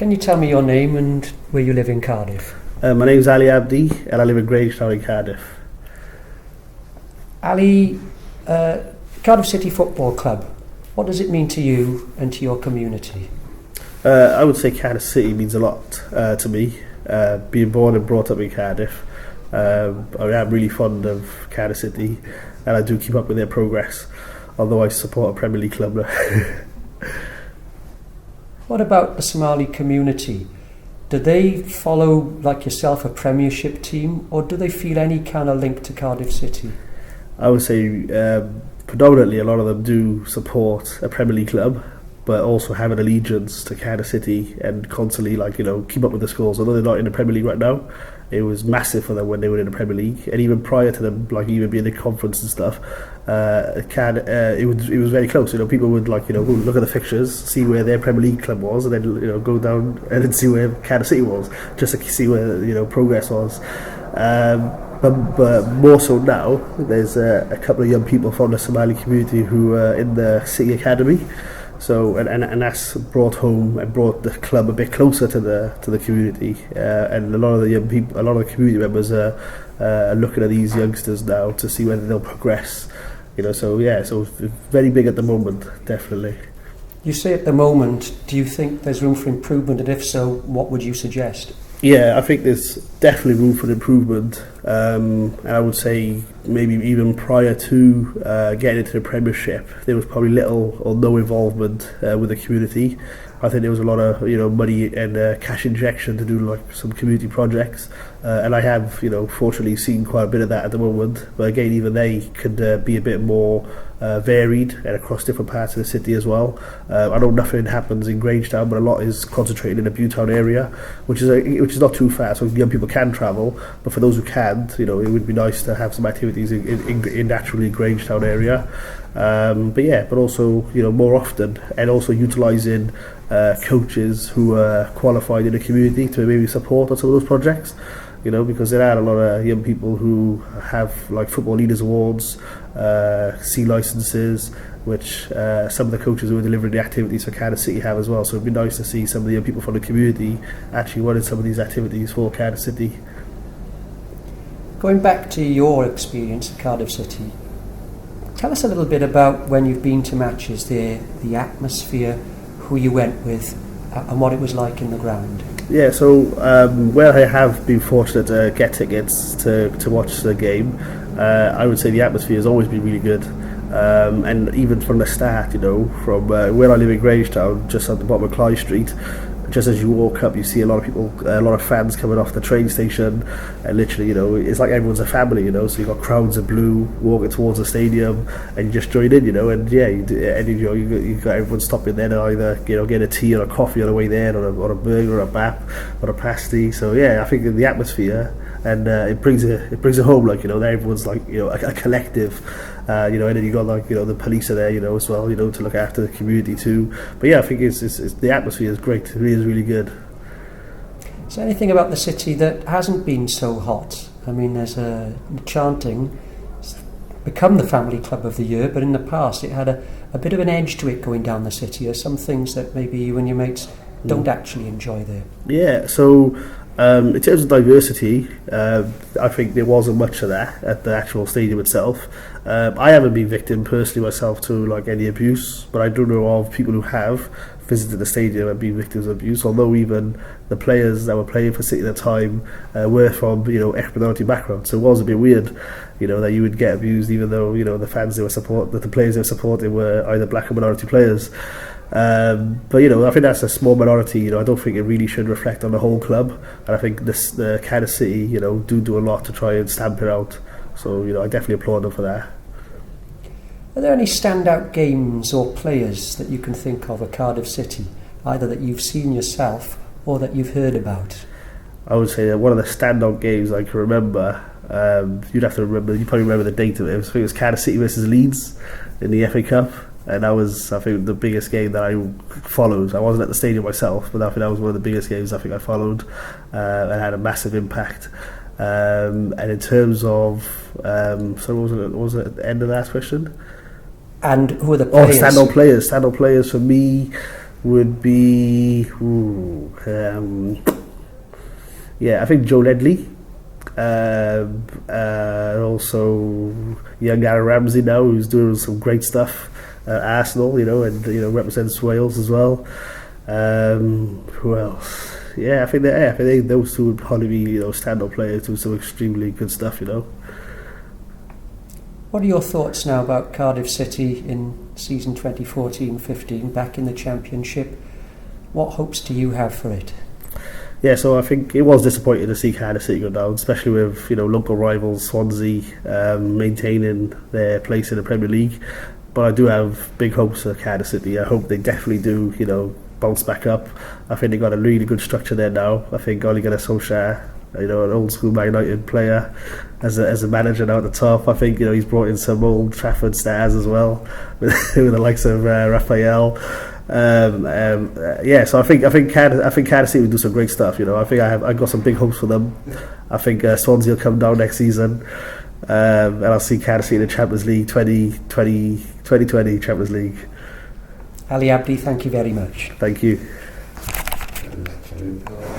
Can you tell me your name and where you live in Cardiff? My name's Abdi, and I live in Grangetown in Cardiff. Ali, Cardiff City Football Club, what does it mean to you and to your community? I would say Cardiff City means a lot to me. Being born and brought up in Cardiff, I'm really fond of Cardiff City, and I do keep up with their progress, although I support a Premier League club now. What about the Somali community? Do they follow, like yourself, a Premiership team, or do they feel any kind of link to Cardiff City? I would say predominantly a lot of them do support a Premier League club, but also have an allegiance to Cardiff City and constantly keep up with the scores. Although they're not in the Premier League right now, it was massive for them when they were in the Premier League, and even prior to them even being in the conference and stuff, it was very close. People would look at the fixtures, see where their Premier League club was, and then go down and then see where Cardiff City was, just to see where progress was. But more so now, there's a couple of young people from the Somali community who are in the City Academy. So and that's brought the club a bit closer to the community, and a lot of the young people, a lot of the community members are looking at these youngsters now to see whether they'll progress. So very big at the moment, definitely. You say at the moment, do you think there's room for improvement, and if so, what would you suggest? Yeah, I think there's definitely room for improvement, and I would say maybe even prior to getting into the Premiership, there was probably little or no involvement with the community. I think there was a lot of money and cash injection to do some community projects, and I have fortunately seen quite a bit of that at the moment. But again, even they could be a bit more varied and across different parts of the city as well. I know nothing happens in Grangetown, but a lot is concentrated in the Buttown area, which is not too far, so young people can travel. But for those who can't, it would be nice to have some activities in naturally Grangetown area. But also more often, and also utilising coaches who are qualified in the community to maybe support on some of those projects. Because there are a lot of young people who have Football Leaders Awards, C licenses, which some of the coaches who are delivering the activities for Cardiff City have as well. So it'd be nice to see some of the young people from the community actually running some of these activities for Cardiff City. Going back to your experience at Cardiff City, tell us a little bit about when you've been to matches there, the atmosphere, who you went with, and what it was like in the ground. Yeah, so where I have been fortunate to get tickets to watch the game, I would say the atmosphere has always been really good. And even from the start, from where I live in Grangetown, just at the bottom of Clyde Street, just as you walk up, you see a lot of people, a lot of fans coming off the train station, and literally, it's like everyone's a family, so you've got crowds of blue walking towards the stadium, and you just join in, and yeah, you got everyone stopping there to either, get a tea or a coffee on the way there, or a burger, or a bap, or a pasty. So yeah, I think the atmosphere, and it brings it home, everyone's a collective. And then you got the police are there, as well, to look after the community too. But yeah, I think it's the atmosphere is great. It really is really good. Is there anything about the city that hasn't been so hot? I mean, there's a chanting. It's become the family club of the year, but in the past it had a bit of an edge to it going down the city. There's some things that maybe you and your mates don't actually enjoy there. Yeah, so in terms of diversity, I think there wasn't much of that at the actual stadium itself. I haven't been victim personally myself to any abuse, but I do know of people who have visited the stadium and been victims of abuse, although even the players that were playing for City at the time were from ethnic minority backgrounds. So it was a bit weird that you would get abused even though the players they were supporting were either black or minority players. But I think that's a small minority. I don't think it really should reflect on the whole club, and I think the Cardiff City do a lot to try and stamp it out. So I definitely applaud them for that. Are there any standout games or players that you can think of at Cardiff City, either that you've seen yourself or that you've heard about? I would say that one of the standout games I can remember, you probably remember the date of it. I think it was Cardiff City versus Leeds in the FA Cup. And that was, I think, the biggest game that I followed. I wasn't at the stadium myself, but I think that was one of the biggest games I think I followed, and had a massive impact. And in terms of, so what was it at the end of that question? And who are the players? Standout players. Standout players for me, would be, I think Joe Ledley. Also young Aaron Ramsey now, who's doing some great stuff at Arsenal, and represents Wales as well. Who else? I think those two would probably be stand-up players doing some extremely good stuff. What are your thoughts now about Cardiff City in season 2014-15, back in the Championship? What hopes do you have for it? Yeah, so I think it was disappointing to see Cardiff City go down, especially with local rivals Swansea maintaining their place in the Premier League. But I do have big hopes for Cardiff City. I hope they definitely do bounce back up. I think they got a really good structure there now. I think Ole Gunnar Solskjaer, an old school Man United player, as a manager now at the top. I think he's brought in some Old Trafford stars as well, with the likes of Raphael. So I think Cardiff City will do some great stuff. I think I've got some big hopes for them. I think Swansea will come down next season, and I'll see Cardiff City in the Champions League 2020 Champions League. Ali Abdi, thank you very much. Thank you.